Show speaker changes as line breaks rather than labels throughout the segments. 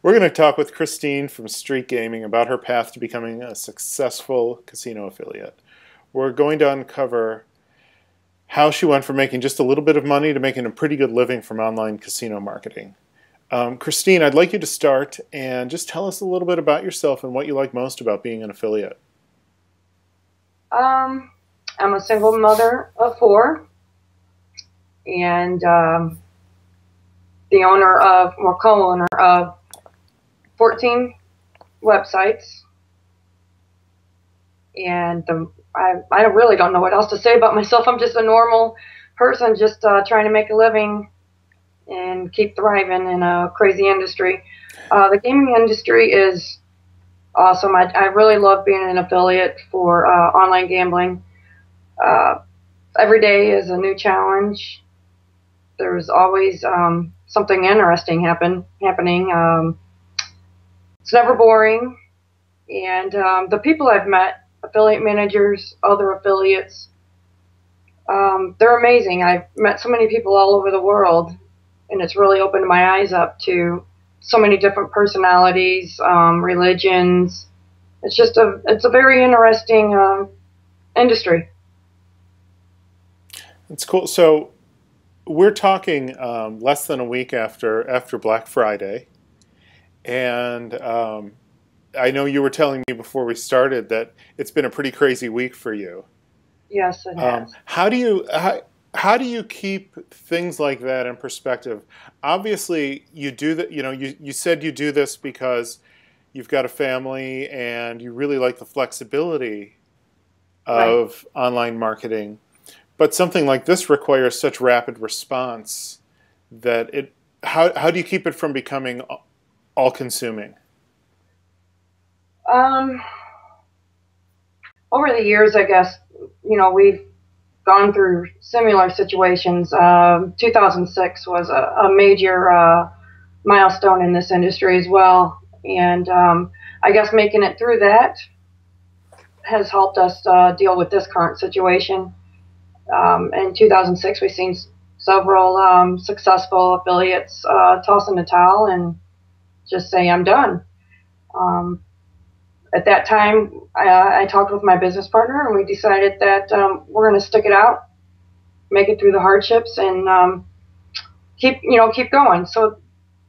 We're going to talk with Christine from Street Gaming about her path to becoming a successful casino affiliate. We're going to uncover how she went from making just a little bit of money to making a pretty good living from online casino marketing. Christine, I'd like you to start and just tell us a little bit about yourself and what you like most about being an affiliate.
I'm a single mother of four, and the owner of, or co-owner of 14 websites. And I really don't know what else to say about myself. I'm just a normal person, just trying to make a living and keep thriving in a crazy industry. The gaming industry is awesome. I really love being an affiliate for online gambling. Every day is a new challenge. There's always something interesting happening. It's never boring. And the people I've met, affiliate managers, other affiliates, they're amazing. I've met so many people all over the world, and it's really opened my eyes up to so many different personalities, religions. It's a very interesting industry.
That's cool. So we're talking less than a week after Black Friday, and I know you were telling me before we started that it's been a pretty crazy week for you.
Yes, it has.
How do you keep things like that in perspective? Obviously, you do that. You know, you said you do this because you've got a family and you really like the flexibility of online marketing. But something like this requires such rapid response that how do you keep it from becoming all-consuming?
Over the years, I guess, we've gone through similar situations. 2006 was a major milestone in this industry as well. And I guess making it through that has helped us deal with this current situation. In 2006, we've seen several successful affiliates toss in the towel and just say, I'm done. At that time, I talked with my business partner, and we decided that we're going to stick it out, make it through the hardships, and keep going. So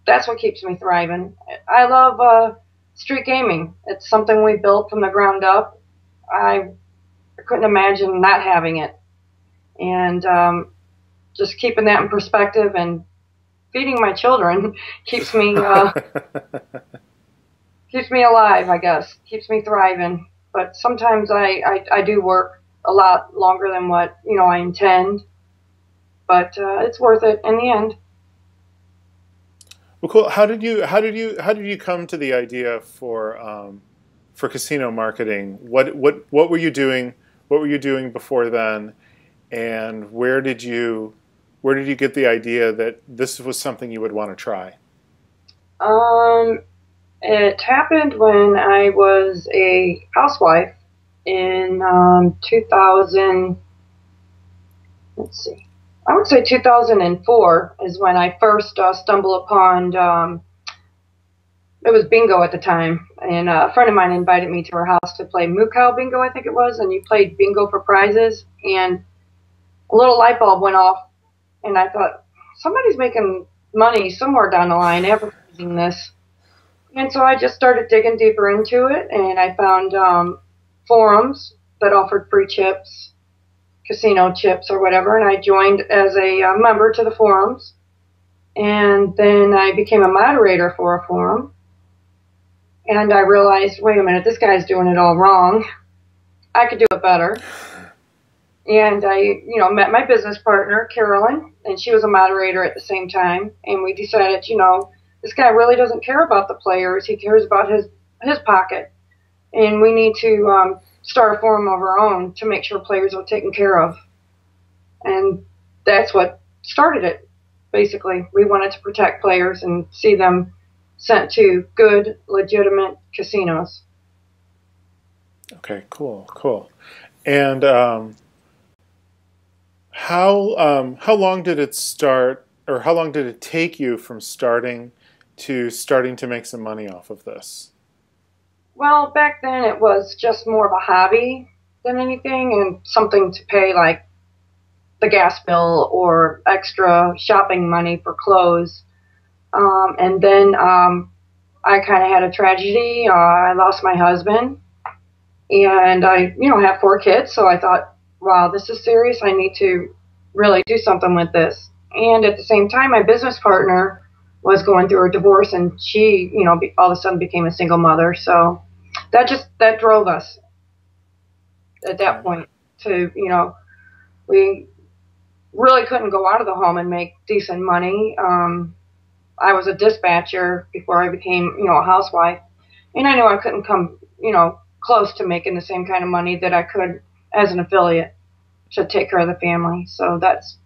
that's what keeps me thriving. I love street gaming. It's something we built from the ground up. I couldn't imagine not having it. And just keeping that in perspective and feeding my children keeps me keeps me alive, I guess. Keeps me thriving. But sometimes I do work a lot longer than what I intend. But it's worth it in the end.
Well, cool. How did you come to the idea for casino marketing? What were you doing? What were you doing before then? And where did you get the idea that this was something you would want to try?
It happened when I was a housewife in 2000. Let's see. I would say 2004 is when I first stumbled upon. It was bingo at the time, and a friend of mine invited me to her house to play moo cow bingo, I think it was, and you played bingo for prizes, and a little light bulb went off, and I thought, somebody's making money somewhere down the line advertising this. And so I just started digging deeper into it, and I found forums that offered free chips, casino chips or whatever, and I joined as a member to the forums. And then I became a moderator for a forum, and I realized, wait a minute, this guy's doing it all wrong. I could do it better. And I, met my business partner, Carolyn, and she was a moderator at the same time. And we decided, this guy really doesn't care about the players. He cares about his pocket. And we need to start a forum of our own to make sure players are taken care of. And that's what started it, basically. We wanted to protect players and see them sent to good, legitimate casinos.
Okay, cool. And how long did it start, or how long did it take you from starting to starting to make some money off of this?
Well, back then it was just more of a hobby than anything, and something to pay like the gas bill or extra shopping money for clothes. And then I kind of had a tragedy. I lost my husband, and I, have 4 kids. So I thought, wow, this is serious. I need to really do something with this. And at the same time, my business partner was going through a divorce, and she, all of a sudden became a single mother. So that drove us at that point to, we really couldn't go out of the home and make decent money. I was a dispatcher before I became, a housewife, and I knew I couldn't come, close to making the same kind of money that I could as an affiliate to take care of the family. So that's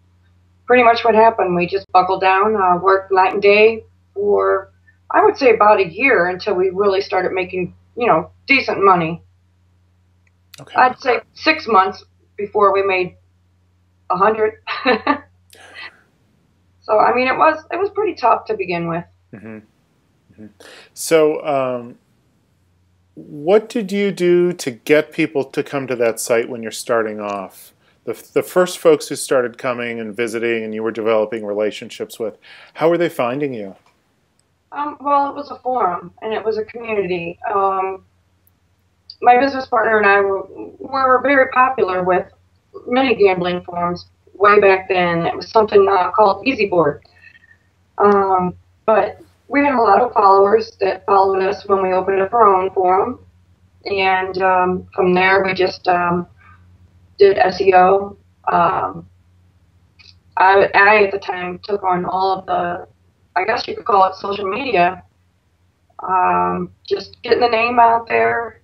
pretty much what happened. We just buckled down, worked night and day for, I would say, about a year until we really started making, decent money.
Okay.
I'd say 6 months before we made 100. So I mean, it was pretty tough to begin with.
Mm-hmm. Mm-hmm. So, what did you do to get people to come to that site when you're starting off? The first folks who started coming and visiting and you were developing relationships with, how were they finding you?
Well, it was a forum and it was a community. My business partner and I were very popular with many gambling forums way back then. It was something called Easy Board. But we had a lot of followers that followed us when we opened up our own forum. And from there, we just did SEO. I at the time took on all of the, I guess you could call it social media, just getting the name out there.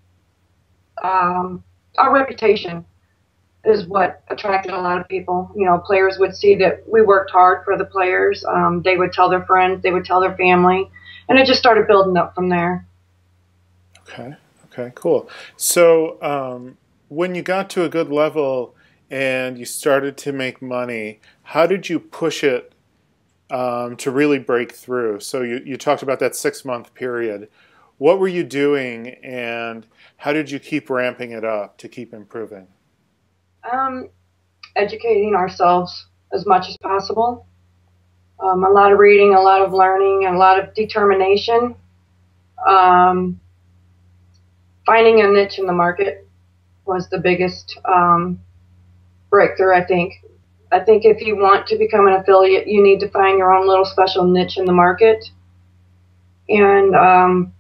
Our reputation is what attracted a lot of people. Players would see that we worked hard for the players. They would tell their friends, they would tell their family, and it just started building up from there.
Okay. Okay, cool. So when you got to a good level and you started to make money, how did you push it to really break through? So you talked about that 6-month period. What were you doing, and how did you keep ramping it up to keep improving?
Educating ourselves as much as possible. A lot of reading, a lot of learning, and a lot of determination. Finding a niche in the market was the biggest breakthrough, I think. I think if you want to become an affiliate, you need to find your own little special niche in the market and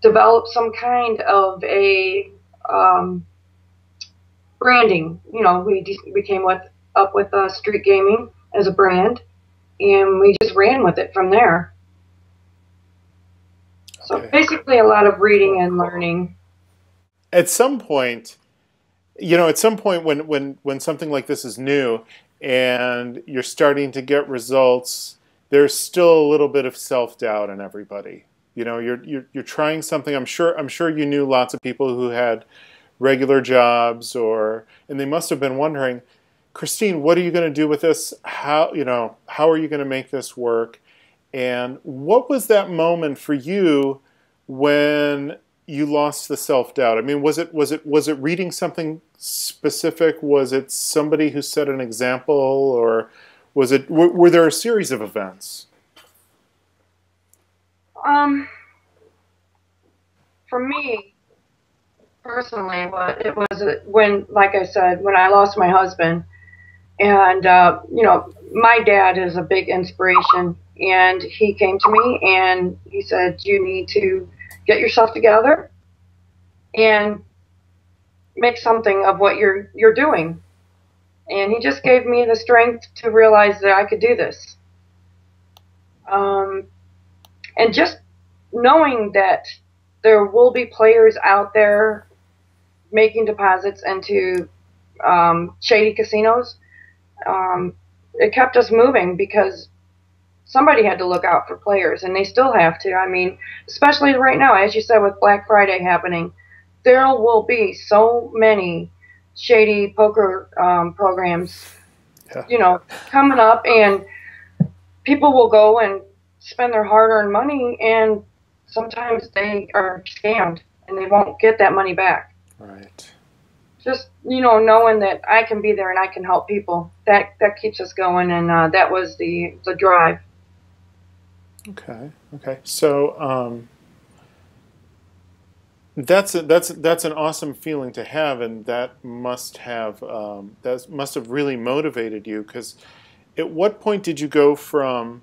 develop some kind of a branding. We came up with street gaming as a brand, and we just ran with it from there. So basically a lot of reading and learning.
At some point, when something like this is new and you're starting to get results, there's still a little bit of self-doubt in everybody. You're trying something. I'm sure you knew lots of people who had regular jobs, and they must have been wondering, Christine, what are you going to do with this? How are you going to make this work? And what was that moment for you when you lost the self-doubt? I mean, was it reading something specific? Was it somebody who set an example, or were there a series of events?
For me personally, it was when, like I said, when I lost my husband, and my dad is a big inspiration, and he came to me and he said, "You need to get yourself together and make something of what you're doing." And he just gave me the strength to realize that I could do this. And just knowing that there will be players out there making deposits into shady casinos, it kept us moving, because somebody had to look out for players, and they still have to. I mean, especially right now, as you said, with Black Friday happening, there will be so many shady poker programs, coming up, and people will go and spend their hard-earned money, and sometimes they are scammed and they won't get that money back.
Right.
Just, knowing that I can be there and I can help people, that keeps us going, and that was the drive.
Okay. Okay. So that's an awesome feeling to have, and that must have really motivated you. Because at what point did you go from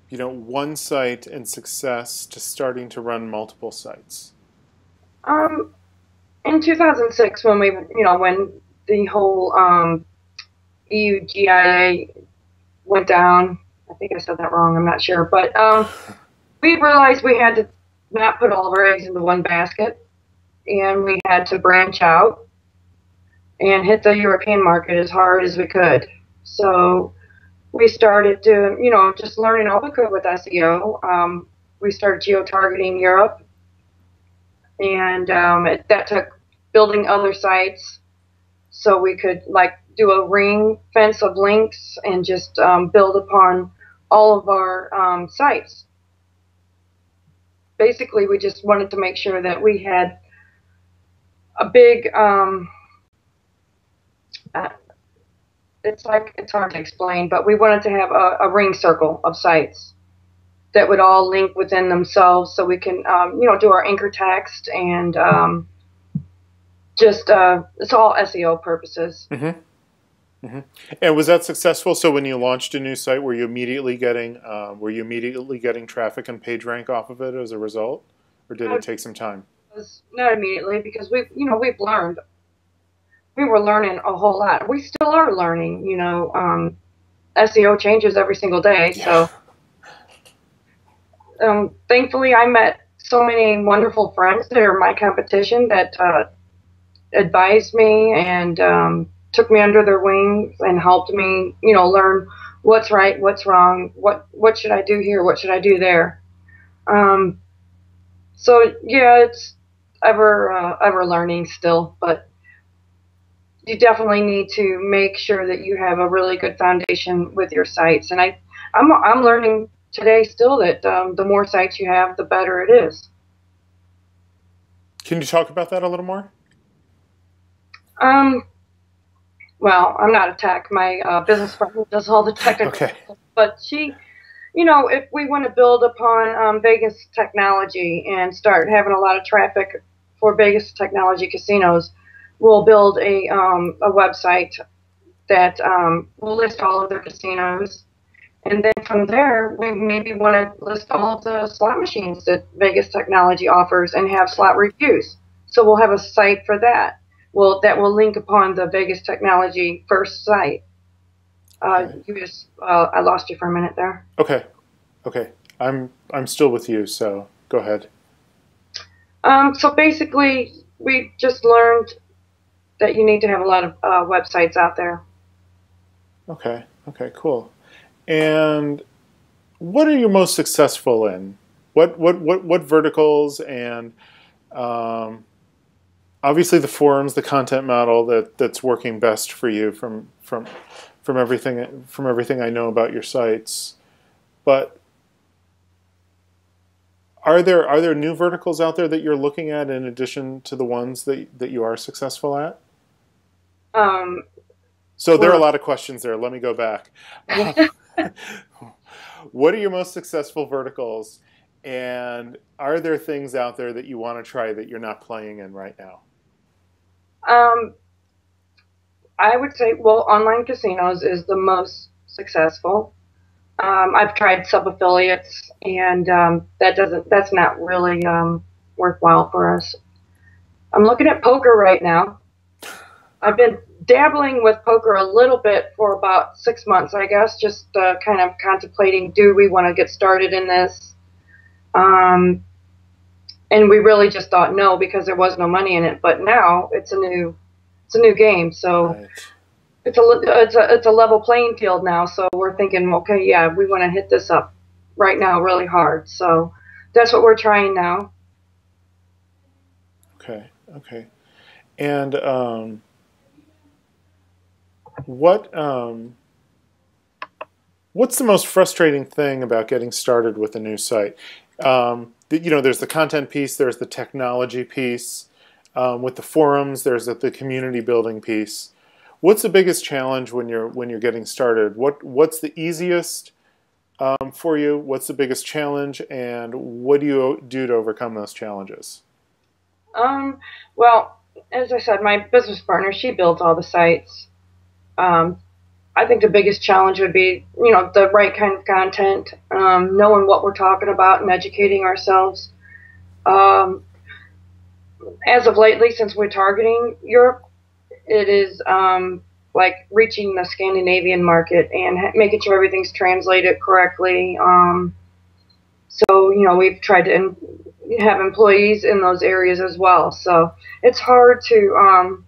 one site and success to starting to run multiple sites?
Um, in 2006, when when the whole EU GIA went down, I think I said that wrong. I'm not sure, but we realized we had to not put all of our eggs into one basket, and we had to branch out and hit the European market as hard as we could. So we started doing, just learning all we could with SEO. We started geo-targeting Europe, and that took building other sites so we could like do a ring fence of links and just build upon all of our sites. Basically, we just wanted to make sure that we had a big, uh, it's hard to explain, but we wanted to have a ring circle of sites that would all link within themselves, so we can, do our anchor text and just it's all SEO purposes.
Mm-hmm. Mm-hmm. And was that successful? So when you launched a new site, were you immediately getting traffic and page rank off of it as a result, or did it take some time?
Not immediately, because we've learned. We were learning a whole lot. We still are learning. SEO changes every single day.
Yeah.
So thankfully, I met so many wonderful friends that are my competition that advised me and took me under their wings and helped me, learn what's right, what's wrong, what should I do here, what should I do there. Um, so yeah, it's ever learning still, but you definitely need to make sure that you have a really good foundation with your sites. And I'm learning today still that the more sites you have, the better it is.
Can you talk about that a little more?
Um, well, I'm not a tech. My business partner does all the technical
Okay.
stuff, but she, if we want to build upon Vegas technology and start having a lot of traffic for Vegas technology casinos, we'll build a website that will list all of their casinos. And then from there, we maybe want to list all of the slot machines that Vegas technology offers and have slot reviews. So we'll have a site for that. That will link upon the Vegas technology first site.
Okay.
I lost you for a minute there.
Okay. Okay. I'm still with you, so go ahead.
So basically, we just learned that you need to have a lot of websites out there.
Okay. Okay. Cool. And what are you most successful in? What verticals and obviously the forums, the content model that's working best for you from everything I know about your sites. But are there new verticals out there that you're looking at in addition to the ones that you are successful at?
Um,
So there are a
well,
lot of questions there. Let me go back. What are your most successful verticals? And are there things out there that you want to try that you're not playing in right now?
um, I would say, well, online casinos is the most successful. I've tried sub affiliates, and that's not really worthwhile for us. I'm looking at poker right now. I've been dabbling with poker a little bit for about 6 months, I guess, just kind of contemplating, do we want to get started in this? Um, and we really just thought no, because there was no money in it. But now it's a new game, so
Right.
it's a level playing field now. So we're thinking, okay, yeah, we want to hit this up right now really hard. So that's what we're trying now.
Okay. Okay. And what What's the most frustrating thing about getting started with a new site? There's the content piece, there's the technology piece. With the forums, there's the community building piece. What's the biggest challenge when you're getting started? What's the easiest for you? What's the biggest challenge, and what do you do to overcome those challenges?
Well, as I said, my business partner, she builds all the sites. Um, I think the biggest challenge would be, the right kind of content, knowing what we're talking about and educating ourselves. Um, as of lately, since we're targeting Europe, it is like reaching the Scandinavian market and making sure everything's translated correctly. So, we've tried to have employees in those areas as well. So it's hard to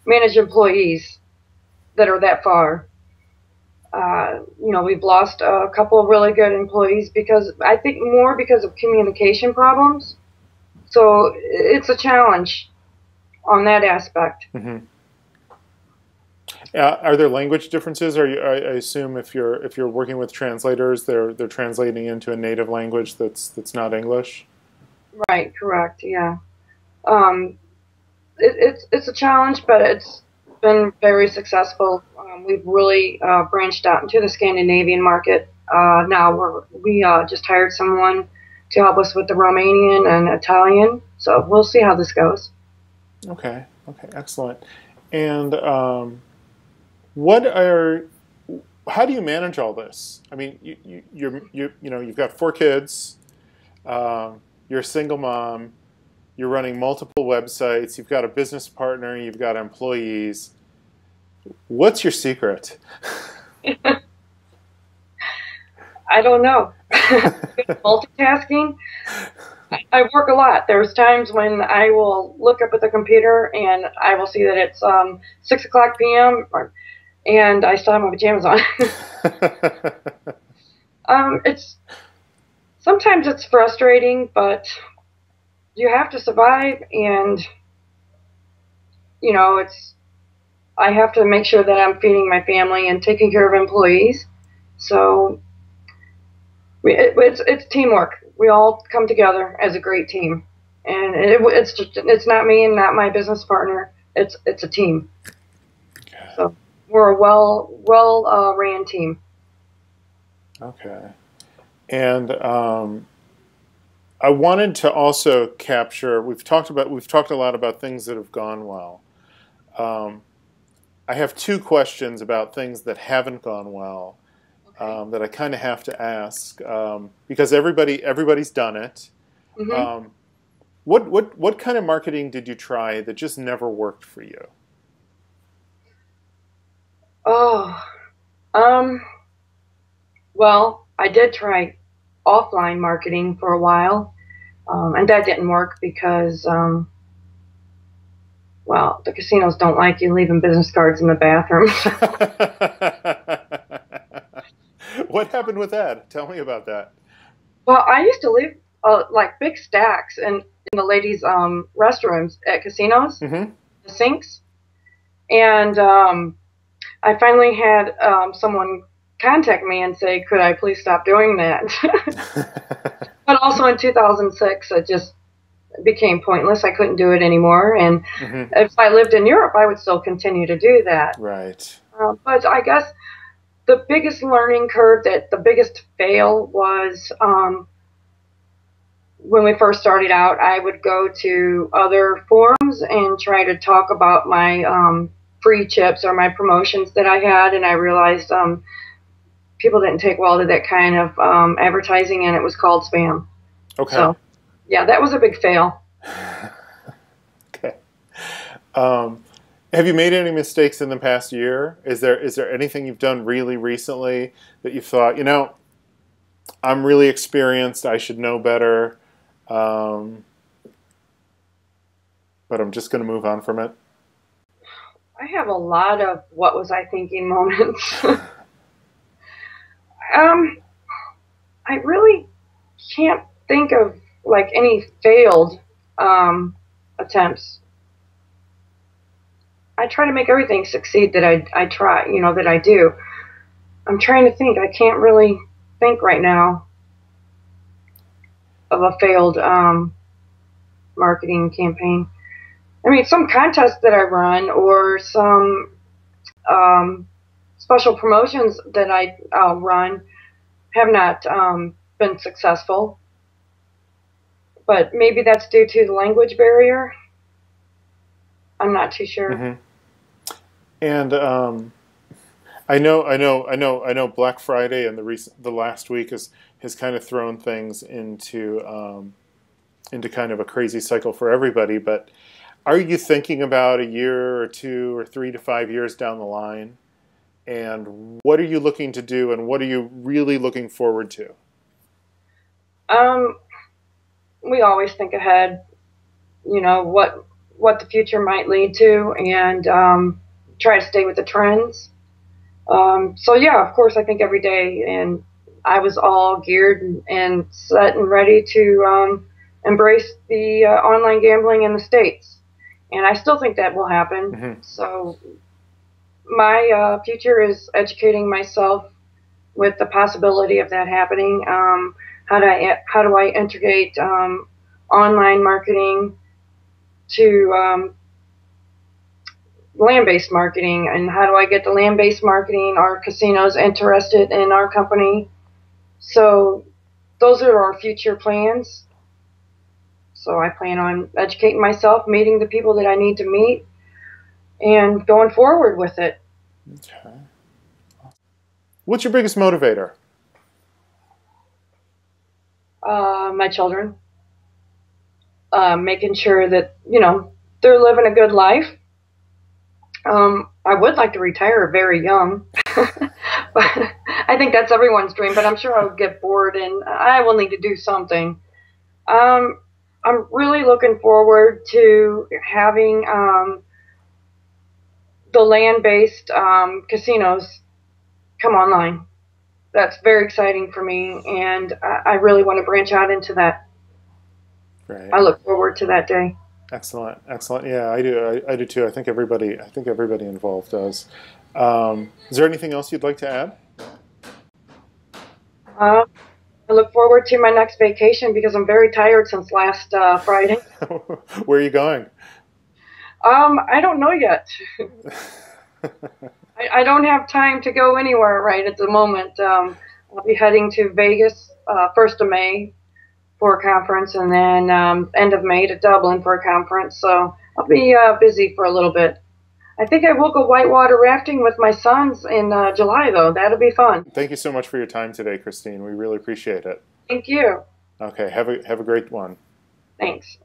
manage employees that are that far. We've lost a couple of really good employees I think more because of communication problems. So it's a challenge on that aspect.
Mm-hmm. Are there language differences? I assume if you're working with translators, they're translating into a native language that's not English.
Right. Correct. Yeah. It's a challenge, but it's been very successful. We've really branched out into the Scandinavian market. Now we just hired someone to help us with the Romanian and Italian. So we'll see how this goes.
Okay. Okay. Excellent. And how do you manage all this? I mean, you've got 4 kids. You're a single mom. You're running multiple websites. You've got a business partner. You've got employees. What's your secret?
I don't know. Multitasking. I work a lot. There's times when I will look up at the computer and I will see that it's 6:00 p.m. and I still have my pajamas on. It's sometimes it's frustrating, but you have to survive, and I have to make sure that I'm feeding my family and taking care of employees. So it's teamwork. We all come together as a great team, and it's not me and not my business partner. It's a team. So we're a well ran team.
Okay, and I wanted to also capture. We've talked a lot about things that have gone well. I have 2 questions about things that haven't gone well. That I kind of have to ask because everybody's done it.
Mm-hmm.
What kind of marketing did you try that just never worked for you?
Oh, well, I did try offline marketing for a while, and that didn't work because, well, the casinos don't like you leaving business cards in the bathroom.
What happened with that? Tell me about that.
Well, I used to leave like big stacks in the ladies' restrooms at casinos,
Mm-hmm.
the sinks, and I finally had someone contact me and say, could I please stop doing that? But also in 2006, it just became pointless. I couldn't do it anymore. And
Mm-hmm.
if I lived in Europe, I would still continue to do that.
Right.
But I guess the biggest learning curve, the biggest fail was when we first started out, I would go to other forums and try to talk about my free chips or my promotions that I had. And I realized people didn't take well to that kind of advertising, and it was called spam.
Okay.
So, yeah, that was a big fail.
Okay. Have you made any mistakes in the past year? Is there anything you've done really recently that you thought, I'm really experienced, I should know better, but I'm just going to move on from it?
I have a lot of what was I thinking moments. I really can't think of like any failed attempts. I try to make everything succeed that I try, that I do. I'm trying to think. I can't really think right now of a failed marketing campaign. I mean, some contests that I run or some um, special promotions that I'll run have not been successful. But maybe that's due to the language barrier. I'm not too sure.
Hmm. And I know. Black Friday and the last week has kind of thrown things into kind of a crazy cycle for everybody. But are you thinking about a year or 2 or 3 to 5 years down the line? And what are you looking to do, and what are you really looking forward to?
Um, we always think ahead, what the future might lead to, and try to stay with the trends. So yeah, of course, I think every day, and I was all geared and set and ready to embrace the online gambling in the States, and I still think that will happen.
Hmm.
So my future is educating myself with the possibility of that happening. How do I integrate online marketing to land-based marketing, and how do I get the land-based marketing or casinos interested in our company? So those are our future plans. So I plan on educating myself, meeting the people that I need to meet, and going forward with it.
Okay. What's your biggest motivator?
My children, making sure that they're living a good life. I would like to retire very young, but I think that's everyone's dream. But I'm sure I would get bored, and I will need to do something. Um, I'm really looking forward to having the land-based casinos come online. That's very exciting for me, and I really want to branch out into that.
Right.
I look forward to that day.
Excellent. Excellent. Yeah, I do. I do too. I think everybody involved does. Is there anything else you'd like to add?
Uh, I look forward to my next vacation because I'm very tired since last Friday.
Where are you going?
I don't know yet. I don't have time to go anywhere right at the moment. I'll be heading to Vegas 1st of May for a conference, and then end of May to Dublin for a conference. So I'll be busy for a little bit. I think I will go whitewater rafting with my sons in July, though. That'll be fun.
Thank you so much for your time today, Christine. We really appreciate it.
Thank you.
Okay, have a great one.
Thanks.